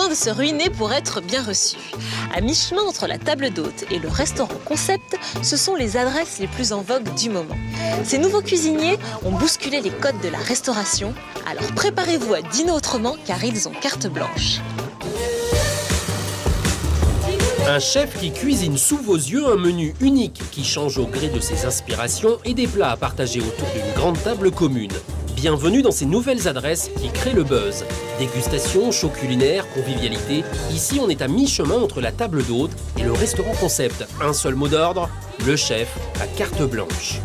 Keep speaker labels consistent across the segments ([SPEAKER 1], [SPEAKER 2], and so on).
[SPEAKER 1] besoin de se ruiner pour être bien reçu. À mi-chemin entre la table d'hôte et le restaurant concept, ce sont les adresses les plus en vogue du moment. Ces nouveaux cuisiniers ont bousculé les codes de la restauration, alors préparez-vous à dîner autrement car ils ont carte blanche.
[SPEAKER 2] Un chef qui cuisine sous vos yeux un menu unique qui change au gré de ses inspirations et des plats à partager autour d'une grande table commune. Bienvenue dans ces nouvelles adresses qui créent le buzz. Dégustation, show culinaire, convivialité. Ici, on est à mi-chemin entre la table d'hôte et le restaurant concept. Un seul mot d'ordre, le chef à carte blanche.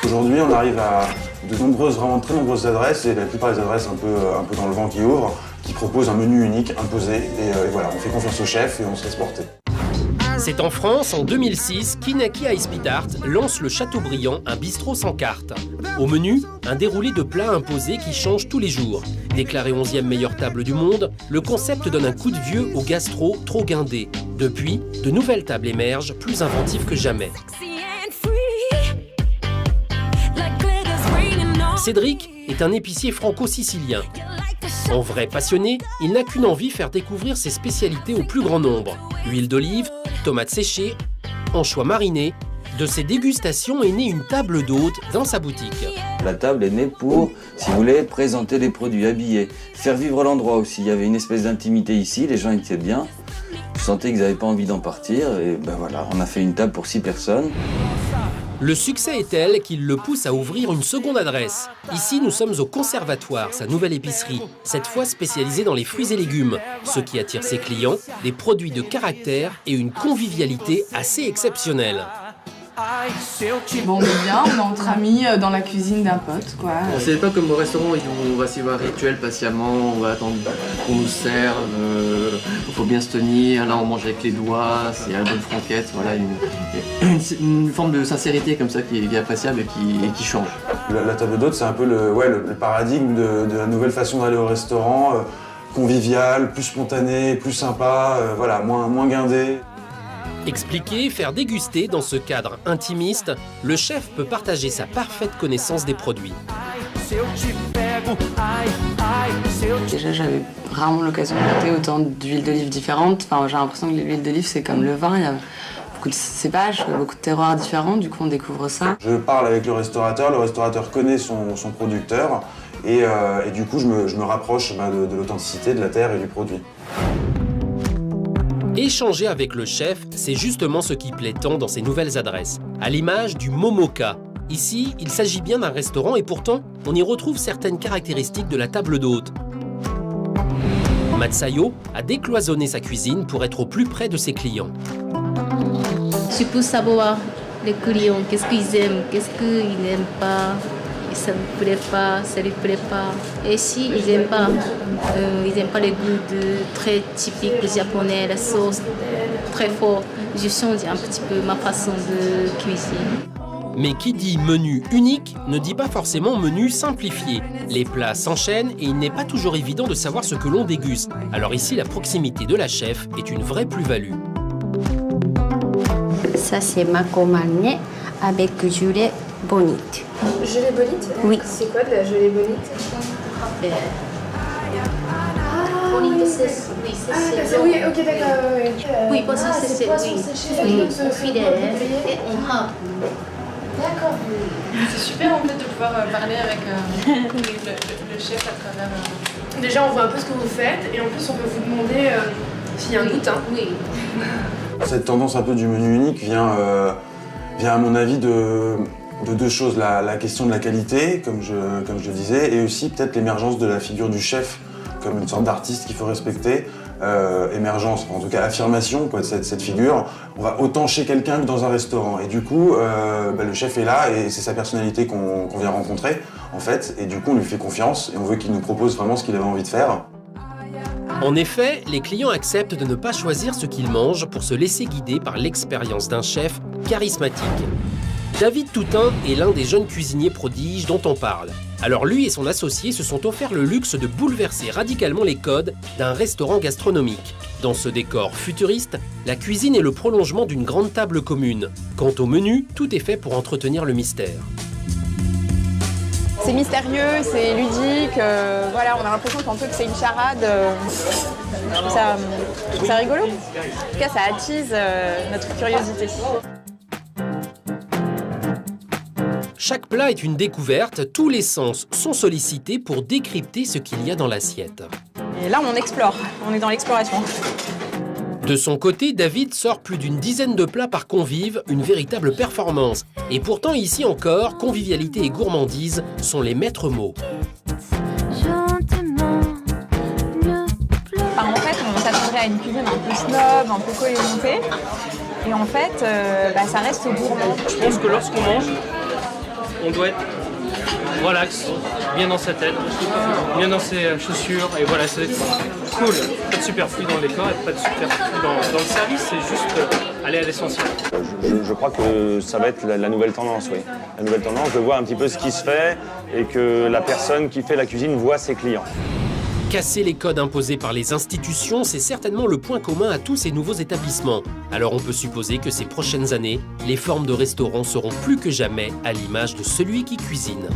[SPEAKER 3] Aujourd'hui, on arrive à vraiment très nombreuses adresses, et la plupart des adresses un peu dans le vent qui ouvrent, qui proposent un menu unique, imposé, et voilà, on fait confiance au chef et on se laisse porter.
[SPEAKER 2] C'est en France, en 2006, qu'Inaki Aispitart lance le Chateaubriand, un bistrot sans carte. Au menu, un déroulé de plats imposés qui change tous les jours. Déclaré 11e meilleure table du monde, le concept donne un coup de vieux au gastro trop guindé. Depuis, de nouvelles tables émergent, plus inventives que jamais. Cédric est un épicier franco-sicilien. En vrai passionné, il n'a qu'une envie, faire découvrir ses spécialités au plus grand nombre. Huile d'olive, tomates séchées, anchois marinés. De ces dégustations est née une table d'hôte dans sa boutique.
[SPEAKER 4] La table est née pour, si vous voulez, présenter les produits, habiller, faire vivre l'endroit aussi. Il y avait une espèce d'intimité ici, les gens étaient bien. Je sentais qu'ils n'avaient pas envie d'en partir et ben voilà, on a fait une table pour 6 personnes.
[SPEAKER 2] Le succès est tel qu'il le pousse à ouvrir une seconde adresse. Ici, nous sommes au Conservatoire, sa nouvelle épicerie, cette fois spécialisée dans les fruits et légumes. Ce qui attire ses clients, des produits de caractère et une convivialité assez exceptionnelle.
[SPEAKER 5] Bon, on est bien, on est entre amis dans la cuisine d'un pote, quoi.
[SPEAKER 6] C'est pas comme au restaurant où on va suivre un rituel patiemment, on va attendre qu'on nous serve, il faut bien se tenir, là on mange avec les doigts, c'est la bonne franquette, voilà, une forme de sincérité comme ça qui est appréciable et qui change.
[SPEAKER 3] La table d'hôte, c'est un peu le paradigme de la nouvelle façon d'aller au restaurant, convivial, plus spontané, plus sympa, voilà, moins guindé.
[SPEAKER 2] Expliquer, faire déguster dans ce cadre intimiste, le chef peut partager sa parfaite connaissance des produits.
[SPEAKER 5] Déjà, j'avais rarement l'occasion de goûter autant d'huiles d'olive différentes. Enfin, j'ai l'impression que l'huile d'olive, c'est comme le vin, il y a beaucoup de cépages, beaucoup de terroirs différents, du coup on découvre ça.
[SPEAKER 3] Je parle avec le restaurateur connaît son producteur, et du coup je me rapproche de l'authenticité de la terre et du produit.
[SPEAKER 2] Échanger avec le chef, c'est justement ce qui plaît tant dans ces nouvelles adresses. À l'image du Momoka. Ici, il s'agit bien d'un restaurant et pourtant, on y retrouve certaines caractéristiques de la table d'hôte. Matsayo a décloisonné sa cuisine pour être au plus près de ses clients.
[SPEAKER 7] Je peux savoir les clients, qu'est-ce qu'ils aiment, qu'est-ce qu'ils n'aiment pas. Ça ne plaît pas, ça ne lui plaît pas. Et si ils n'aiment pas les goûts très typiques japonais, la sauce très forte, je change un petit peu ma façon de cuisiner.
[SPEAKER 2] Mais qui dit menu unique ne dit pas forcément menu simplifié. Les plats s'enchaînent et il n'est pas toujours évident de savoir ce que l'on déguste. Alors ici, la proximité de la chef est une vraie plus-value.
[SPEAKER 8] Ça, c'est makomane avec gelée bonite.
[SPEAKER 9] Gelée bonite?
[SPEAKER 8] Oui.
[SPEAKER 9] C'est quoi de la gelée bonite?
[SPEAKER 7] Bonite, c'est
[SPEAKER 9] oui, ok, d'accord.
[SPEAKER 7] Oui, parce que c'est on fidèle et on râpe.
[SPEAKER 9] D'accord. C'est super en fait de pouvoir parler avec le chef à travers... Déjà, on voit un peu ce que vous faites et en plus, on peut vous demander s'il y a un doute. Hein.
[SPEAKER 7] Oui.
[SPEAKER 3] Cette tendance un peu du menu unique vient à mon avis de 2 choses. La question de la qualité, comme je le disais, et aussi peut-être l'émergence de la figure du chef comme une sorte d'artiste qu'il faut respecter. Émergence, en tout cas affirmation quoi, de cette figure. On va autant chez quelqu'un que dans un restaurant. Et du coup, le chef est là et c'est sa personnalité qu'on vient rencontrer, en fait. Et du coup, on lui fait confiance et on veut qu'il nous propose vraiment ce qu'il avait envie de faire.
[SPEAKER 2] En effet, les clients acceptent de ne pas choisir ce qu'ils mangent pour se laisser guider par l'expérience d'un chef charismatique. David Toutain est l'un des jeunes cuisiniers prodiges dont on parle. Alors lui et son associé se sont offerts le luxe de bouleverser radicalement les codes d'un restaurant gastronomique. Dans ce décor futuriste, la cuisine est le prolongement d'une grande table commune. Quant au menu, tout est fait pour entretenir le mystère.
[SPEAKER 5] C'est
[SPEAKER 10] c'est mystérieux, c'est ludique, voilà, on a l'impression qu'un peu que c'est une charade. Je trouve ça rigolo. En tout cas, ça attise notre curiosité.
[SPEAKER 2] Chaque plat est une découverte, tous les sens sont sollicités pour décrypter ce qu'il y a dans l'assiette.
[SPEAKER 10] Et là, on explore, on est dans l'exploration.
[SPEAKER 2] De son côté, David sort plus d'une dizaine de plats par convive, une véritable performance. Et pourtant, ici encore, convivialité et gourmandise sont les maîtres mots.
[SPEAKER 10] En fait, on s'attendrait à une cuisine un peu snob, un peu collémentée. Et en fait, ça reste gourmand.
[SPEAKER 11] Je pense que lorsqu'on mange, on doit être relax, bien dans sa tête, bien dans ses chaussures, et voilà, c'est cool. Pas de superflu dans le décor et pas de superflu dans le service, c'est juste aller à l'essentiel.
[SPEAKER 12] Je crois que ça va être la nouvelle tendance, oui. La nouvelle tendance de voir un petit peu ce qui se fait et que la personne qui fait la cuisine voit ses clients.
[SPEAKER 2] Casser les codes imposés par les institutions, c'est certainement le point commun à tous ces nouveaux établissements. Alors on peut supposer que ces prochaines années, les formes de restaurants seront plus que jamais à l'image de celui qui cuisine.